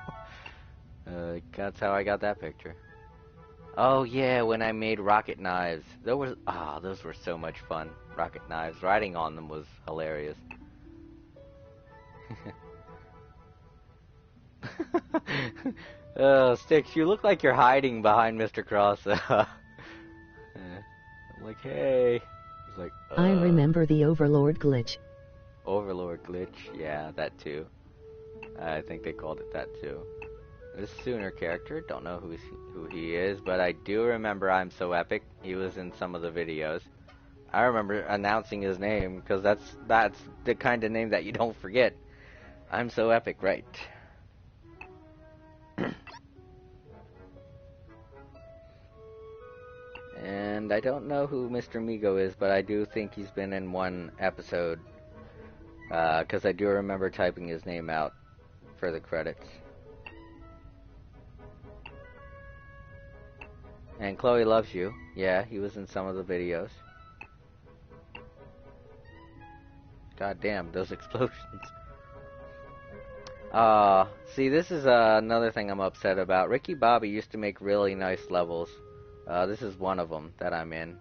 That's how I got that picture. Oh yeah, when I made rocket knives. Those were so much fun. Rocket knives. Riding on them was hilarious. Oh, Sticks, you look like you're hiding behind Mr. Crossa. I'm like, hey. He's like, I remember the Overlord glitch. Overlord glitch? Yeah, that too. I think they called it that too. This Sooner character, don't know who he is, but I do remember I'm So Epic. He was in some of the videos. I remember announcing his name, because that's the kind of name that you don't forget. I'm So Epic, right? And I don't know who Mr. Migo is, but I do think he's been in one episode. Because I do remember typing his name out for the credits. And Chloe Loves You. Yeah, he was in some of the videos. God damn, those explosions. See, this is another thing I'm upset about. Ricky Bobby used to make really nice levels. This is one of them that I'm in.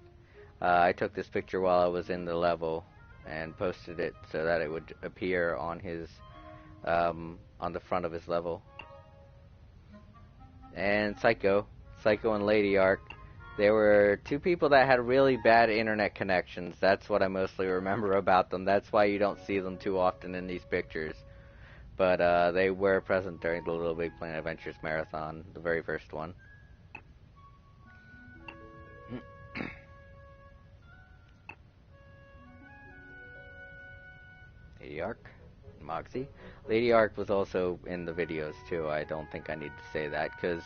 I took this picture while I was in the level and posted it so that it would appear on his, on the front of his level. And Psycho and Lady Arc. There were two people that had really bad internet connections. That's what I mostly remember about them. That's why you don't see them too often in these pictures. But they were present during the Little Big Planet Adventures Marathon, the very first one. Lady Arc, Moxie. Lady Arc was also in the videos too. I don't think I need to say that because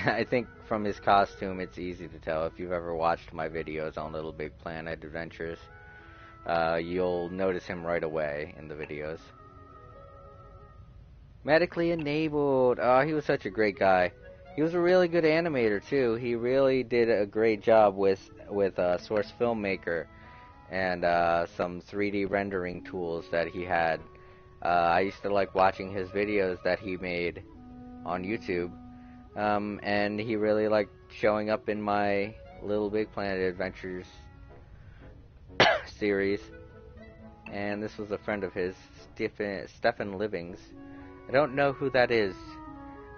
I think from his costume it's easy to tell. If you've ever watched my videos on Little Big Planet Adventures, you'll notice him right away in the videos. Medically enabled. Oh, he was such a great guy. He was a really good animator too. He really did a great job with Source Filmmaker and some 3D rendering tools that he had. I used to like watching his videos that he made on YouTube, and he really liked showing up in my Little Big Planet Adventures series. And this was a friend of his, Stefan Livings. I don't know who that is,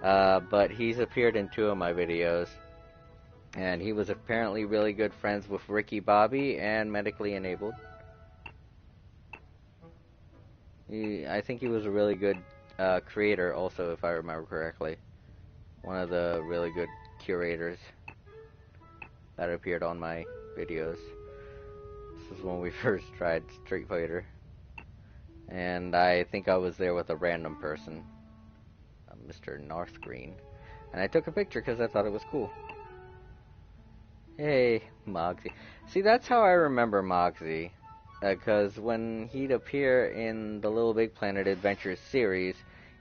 but he's appeared in 2 of my videos. And he was apparently really good friends with Ricky Bobby and Medically Enabled. I think he was a really good creator also, if I remember correctly. One of the really good curators that appeared on my videos. This was when we first tried Street Fighter. And I think I was there with a random person, Mr. North Green. And I took a picture because I thought it was cool. Hey, Moxie. See, that's how I remember Moxie. Because when he'd appear in the Little Big Planet Adventures series,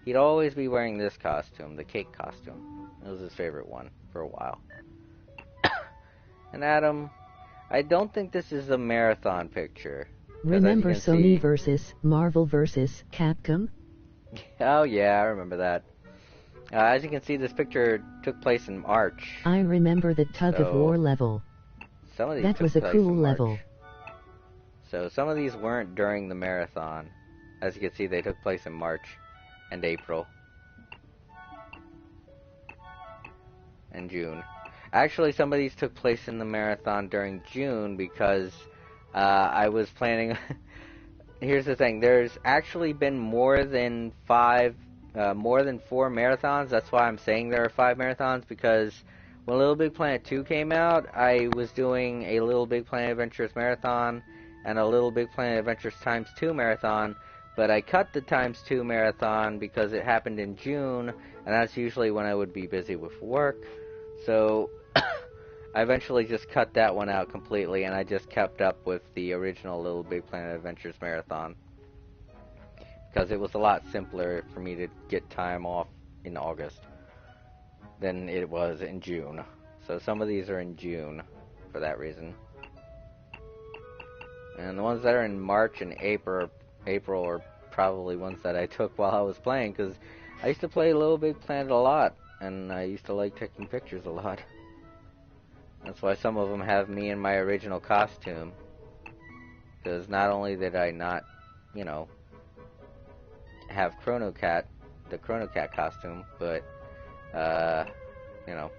he'd always be wearing this costume, the cake costume. It was his favorite one for a while. And Adam, I don't think this is a marathon picture. Remember Sony versus Marvel versus Capcom? Oh yeah, I remember that. As you can see, this picture took place in March. I remember the tug of war level. Some of these that was a cool level. So some of these weren't during the marathon. As you can see, they took place in March and April and June. Actually, some of these took place in the marathon during June because I was planning... Here's the thing. There's actually been more than 4 marathons. That's why I'm saying there are 5 marathons, because when Little Big Planet 2 came out, I was doing a Little Big Planet Adventures marathon and a Little Big Planet Adventures times 2 marathon, but I cut the times 2 marathon because it happened in June, and that's usually when I would be busy with work. So I eventually just cut that one out completely, and I just kept up with the original Little Big Planet Adventures marathon. because it was a lot simpler for me to get time off in August than it was in June. So some of these are in June for that reason. And the ones that are in March and April are probably ones that I took while I was playing, because I used to play Little Big Planet a lot, and I used to like taking pictures a lot. That's why some of them have me in my original costume, because not only did I not, you know, have the Chrono Cat costume, but, you know,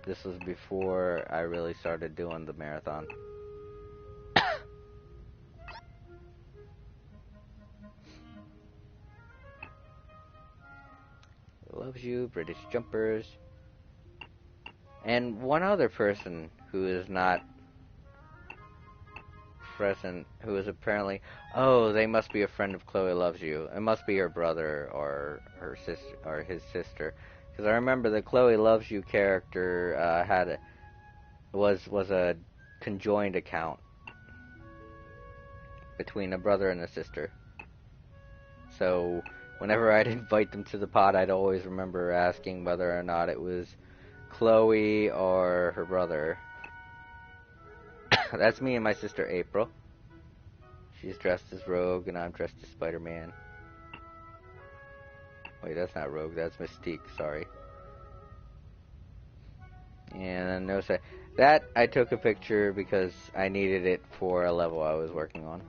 this was before I really started doing the marathon. Loves you, British Jumpers. And one other person who is not present, who is apparently... Oh, they must be a friend of Chloe Loves You. It must be her brother or her sister, or his sister. Because I remember the Chloe Loves You character was a conjoined account between a brother and a sister. So whenever I'd invite them to the pod, I'd always remember asking whether or not it was Chloe or her brother. That's me and my sister April. She's dressed as Rogue and I'm dressed as Spider-Man. Wait, that's not Rogue, that's Mystique, sorry. And no say that I took a picture because I needed it for a level I was working on.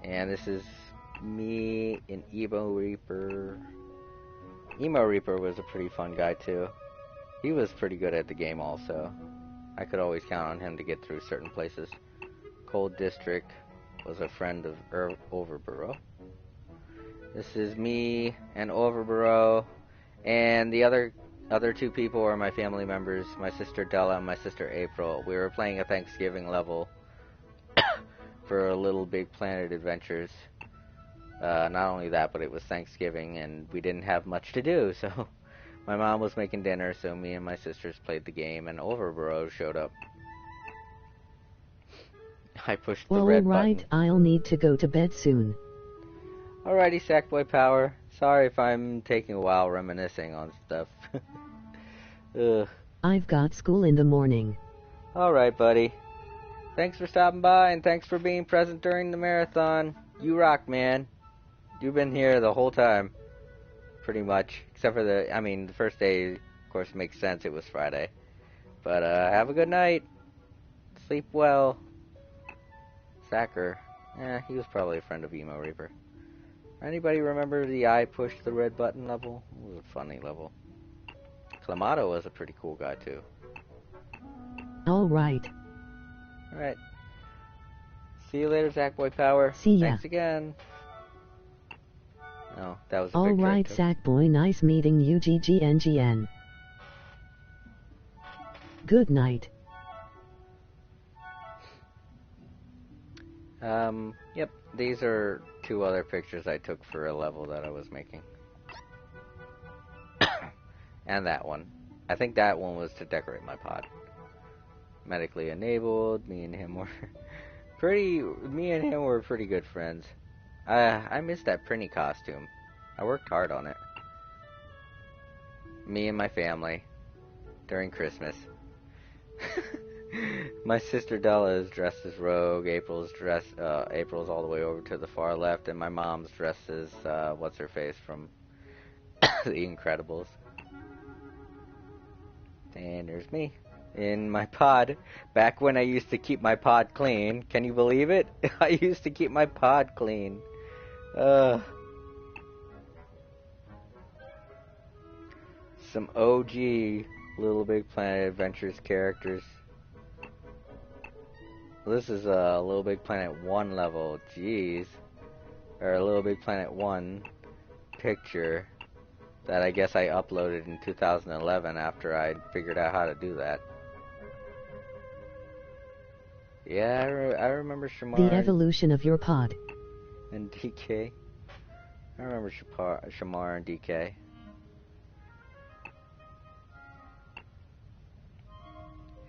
And this is me in Emo Reaper. Emo Reaper was a pretty fun guy too. He was pretty good at the game also. I could always count on him to get through certain places. Cold District was a friend of Overborough. This is me and Overborough, and the other two people are my family members, my sister Della and my sister April. We were playing a Thanksgiving level for Little Big Planet Adventures. Not only that, but it was Thanksgiving and we didn't have much to do, so my mom was making dinner, so me and my sisters played the game, and Overborough showed up. I pushed the red button. Alright, I'll need to go to bed soon. Alrighty, Sackboy Power. Sorry if I'm taking a while reminiscing on stuff. Ugh. I've got school in the morning. Alright, buddy. Thanks for stopping by, and thanks for being present during the marathon. You rock, man. You've been here the whole time. Pretty much. Except for the first day, of course, makes sense. It was Friday. But, have a good night. Sleep well. Sacker. He was probably a friend of Emo Reaper. Anybody remember the I pushed the red button level? It was a funny level. Clamato was a pretty cool guy, too. Alright. Alright. See you later, Sackboy Power. See ya. Thanks again. Oh, that was a Alright, Sackboy, nice meeting you, GGNGN. Good night. Yep, these are two other pictures I took for a level that I was making. And that one. I think that one was to decorate my pod. Medically enabled, me and him were pretty good friends. I missed that Prinny costume. I worked hard on it. Me and my family during Christmas. My sister Della is dressed as Rogue. April's all the way over to the far left, and my mom's dressed as what's her face from The Incredibles. And there's me in my pod. Back when I used to keep my pod clean. Can you believe it? I used to keep my pod clean. Some OG Little Big Planet Adventures characters. This is a Little Big Planet 1 level, jeez. Or a Little Big Planet 1 picture that I guess I uploaded in 2011 after I figured out how to do that. Yeah, I remember Shamar. The evolution of your pod. And DK. I remember Shamar and DK. Hey,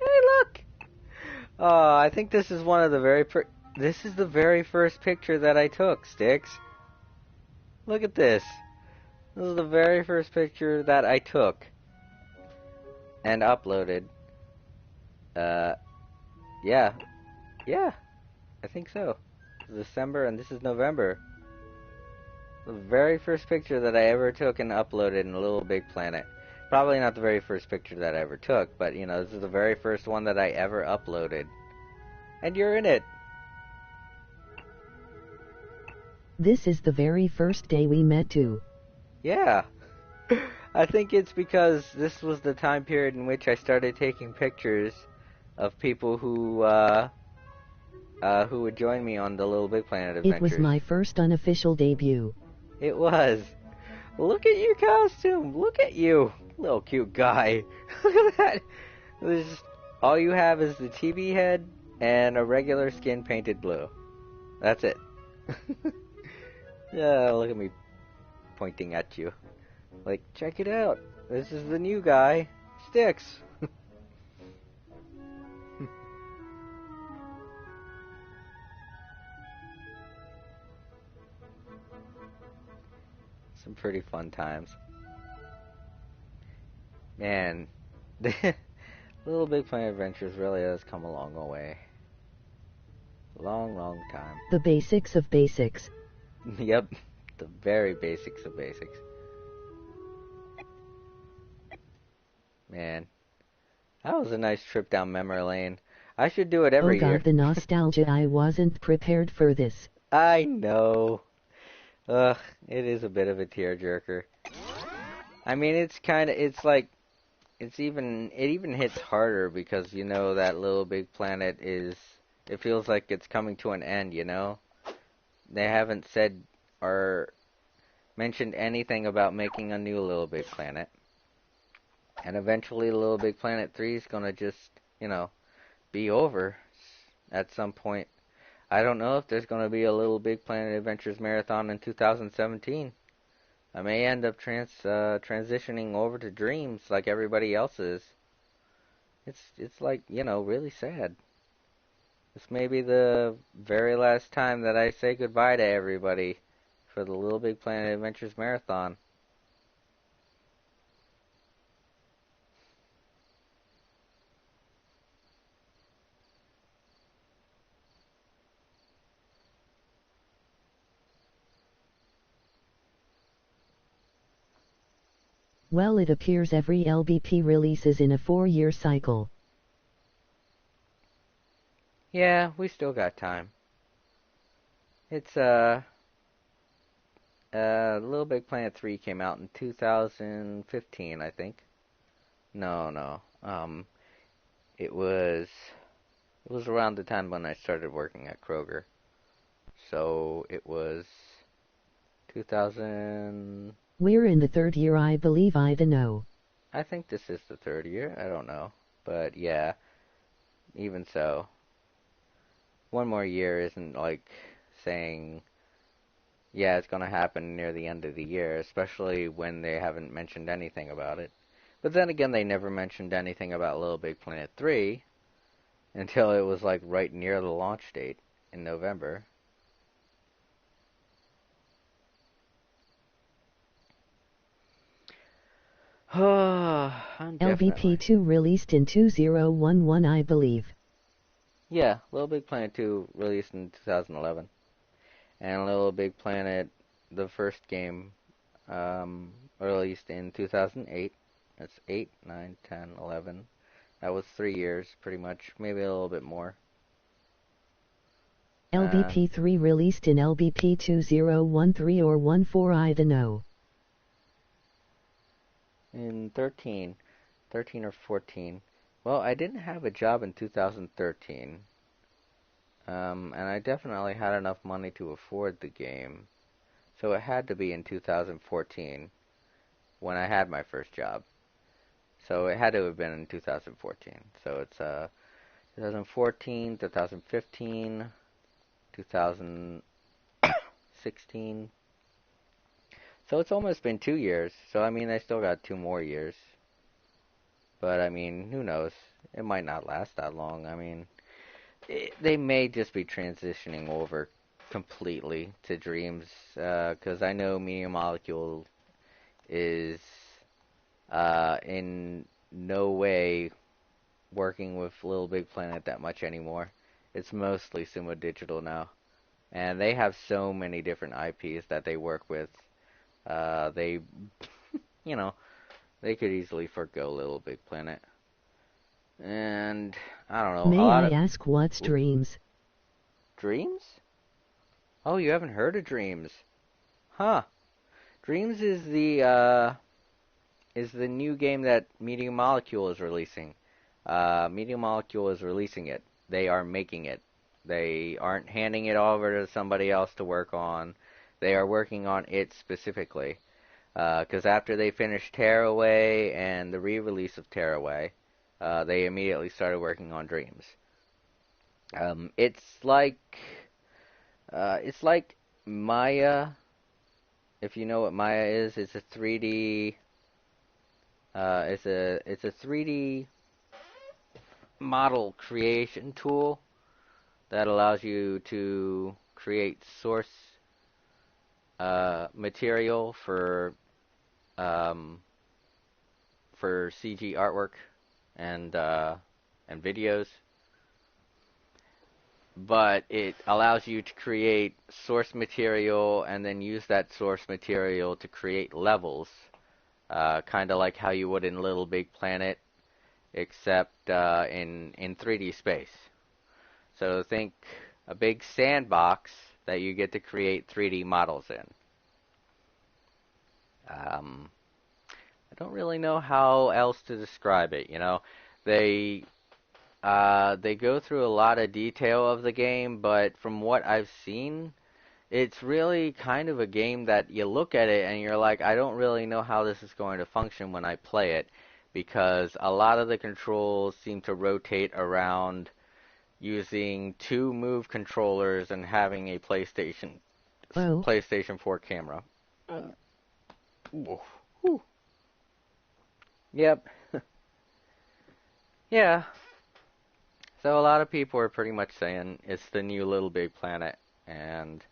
look! Oh, I think this is one of the this is the very first picture that I took, Sticks. Look at this. This is the very first picture that I took and uploaded. Yeah. Yeah, I think so. December, and this is November. The very first picture that I ever took and uploaded in Little Big Planet. Probably not the very first picture that I ever took, but, you know, this is the very first one that I ever uploaded. And you're in it. This is the very first day we met too. Yeah. I think it's because this was the time period in which I started taking pictures of people who would join me on the Little Big Planet adventures. It was my first unofficial debut. It was. Look at your costume. Look at you. Little cute guy. Look at that. All you have is the TV head and a regular skin painted blue. That's it. Yeah, look at me pointing at you. Like, check it out. This is the new guy. Sticks. Some pretty fun times. Man, Little Big Planet Adventures really has come a long way. Long, long time. The basics of basics. Yep, the very basics of basics. Man, that was a nice trip down memory lane. I should do it every year. Oh God, the nostalgia. I wasn't prepared for this. I know. Ugh, it is a bit of a tearjerker. I mean, it even hits harder because, you know, that Little Big Planet it feels like it's coming to an end, you know? They haven't said or mentioned anything about making a new Little Big Planet. And eventually Little Big Planet 3 is gonna just, you know, be over at some point. I don't know if there's gonna be a Little Big Planet Adventures Marathon in 2017. I may end up transitioning over to Dreams like everybody else is. It's like, you know, really sad. This may be the very last time that I say goodbye to everybody for the Little Big Planet Adventures Marathon. Well, it appears every LBP releases in a 4-year cycle. Yeah, we still got time. It's Little Big Planet 3 came out in 2015, I think. No. It was around the time when I started working at Kroger. So it was 2000. We're in the 3rd year, I believe. I don't know. I think this is the 3rd year. I don't know. But yeah, even so, one more year isn't like saying, yeah, it's going to happen near the end of the year, especially when they haven't mentioned anything about it. But then again, they never mentioned anything about Little Big Planet 3 until it was like right near the launch date in November. LBP2 released in 2011, I believe. Yeah, Little Big Planet 2 released in 2011. And Little Big Planet, the first game, released in 2008. That's 8, 9, 10, 11. That was 3 years, pretty much. Maybe a little bit more. LBP3 released in LBP 2013 or 14, I don't know. In 13 or 14. Well, I didn't have a job in 2013. And I definitely had enough money to afford the game. So it had to be in 2014 when I had my first job. So it had to have been in 2014. So it's 2014, 2015, 2016. So it's almost been 2 years. So I mean, I still got 2 more years. But I mean, who knows? It might not last that long. I mean, they may just be transitioning over completely to Dreams, because I know Media Molecule is in no way working with Little Big Planet that much anymore. It's mostly Sumo Digital now. And they have so many different IPs that they work with. They, you know, they could easily forgo Little Big Planet. And, I don't know, a May lot I of... ask what's Oop, Dreams? Dreams? Oh, you haven't heard of Dreams? Huh. Dreams is the new game that Media Molecule is releasing. Media Molecule is releasing it. They are making it. They aren't handing it over to somebody else to work on. They are working on it specifically. Because after they finished Tearaway and the re-release of Tearaway, they immediately started working on Dreams. It's like Maya. If you know what Maya is, it's a 3D. It's a 3D model creation tool that allows you to create source material um, for CG artwork and videos, but it allows you to create source material and then use that source material to create levels, kind of like how you would in Little Big Planet, except in 3D space. So think a big sandbox that you get to create 3D models in. I don't really know how else to describe it. You know, they they go through a lot of detail of the game, but from what I've seen, it's really kind of a game that you look at it and you're like, I don't really know how this is going to function when I play it, because a lot of the controls seem to rotate around using two Move controllers and having a Oh, PlayStation 4 camera. Whew. Yep. Yeah. So a lot of people are pretty much saying it's the new Little Big Planet, and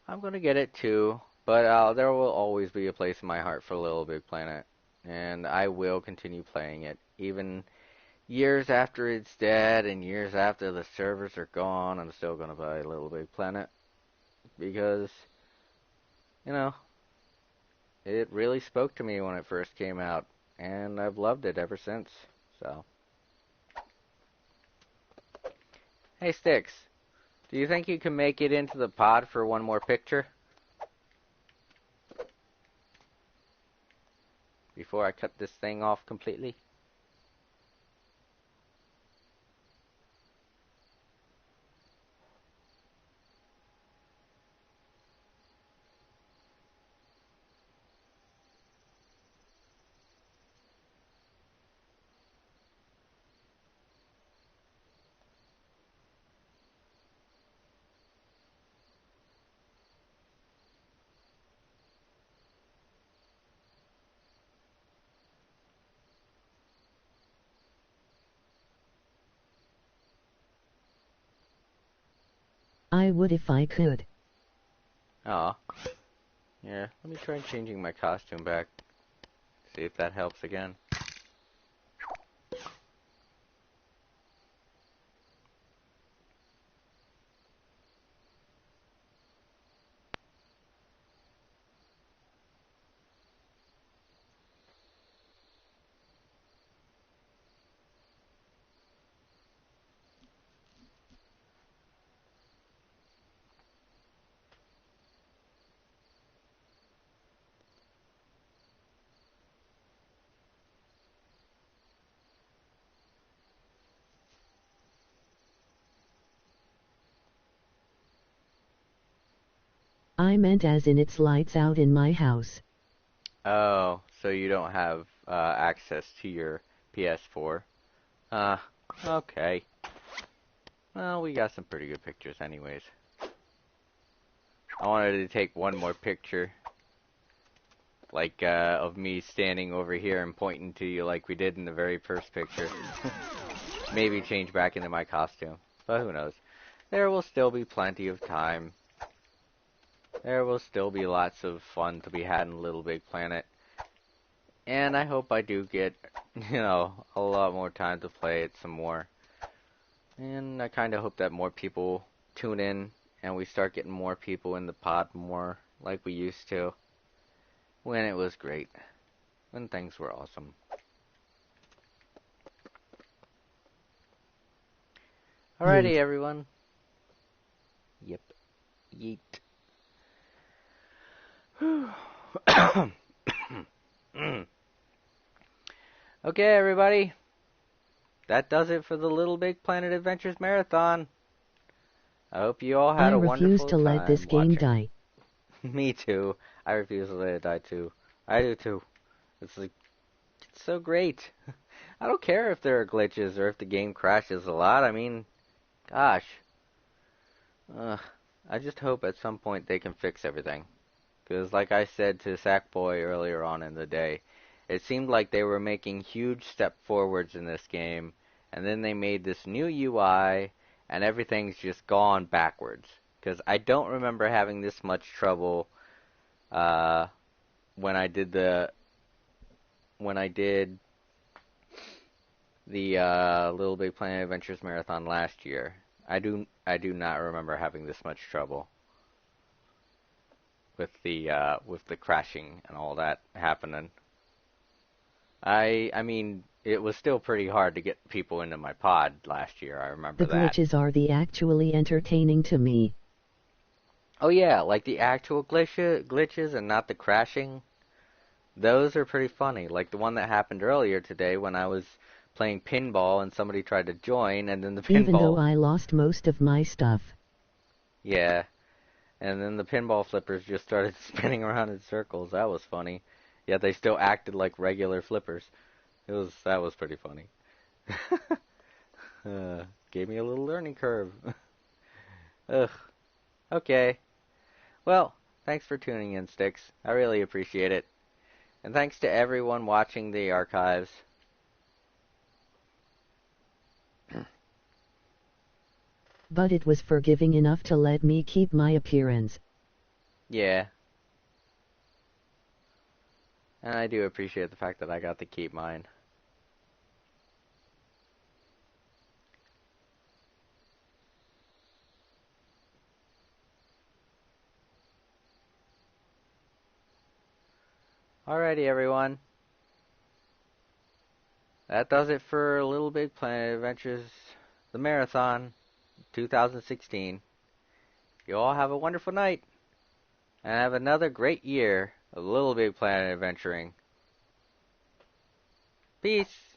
I'm gonna get it too. But there will always be a place in my heart for Little Big Planet, and I will continue playing it, even years after it's dead and years after the servers are gone. I'm still gonna buy Little Big Planet because, you know, it really spoke to me when it first came out, and I've loved it ever since. So, hey Sticks, do you think you can make it into the pod for one more picture before I cut this thing off completely? I would if I could. Aw. Yeah, let me try changing my costume back. See if that helps again. I meant as in it's lights out in my house. Oh, so you don't have access to your PS4. Uh, okay. Well, we got some pretty good pictures anyways. I wanted to take one more picture, like, of me standing over here and pointing to you like we did in the very first picture. Maybe change back into my costume, but who knows. There will still be plenty of time there will still be lots of fun to be had in Little Big Planet. And I hope I do get, a lot more time to play it some more. And I kind of hope that more people tune in and we start getting more people in the pod more like we used to when it was great, when things were awesome. Alrighty, Yeet. everyone. Yep. Yeet. Okay, everybody. That does it for the Little Big Planet Adventures Marathon. I hope you all had I a refuse wonderful to let this time game watching. die. Me too. I refuse to let it die too. I do too. It's so great. I don't care if there are glitches or if the game crashes a lot. I mean, gosh. I just hope at some point they can fix everything. Because like I said to Sackboy earlier on in the day, it seemed like they were making huge step forwards in this game, and then they made this new UI, and everything's just gone backwards. Because I don't remember having this much trouble when I did the Little Big Planet Adventures Marathon last year. I do not remember having this much trouble with the crashing and all that happening. I mean, it was still pretty hard to get people into my pod last year. I remember The that. glitches are the actually entertaining to me. Oh yeah, like the actual glitches and not the crashing. Those are pretty funny. Like the one that happened earlier today when I was playing pinball and somebody tried to join, and then the Even though pinball. I lost most of my stuff. Yeah, and then the pinball flippers just started spinning around in circles. That was funny. Yet they still acted like regular flippers. That was pretty funny. Gave me a little learning curve. Ugh. Okay. Well, thanks for tuning in, Sticks. I really appreciate it. And thanks to everyone watching the archives. But it was forgiving enough to let me keep my appearance. Yeah. And I do appreciate the fact that I got to keep mine. Alrighty, everyone. That does it for Little Big Planet Adventures, the Marathon 2016. You all have a wonderful night, and have another great year of Little Big Planet adventuring. Peace!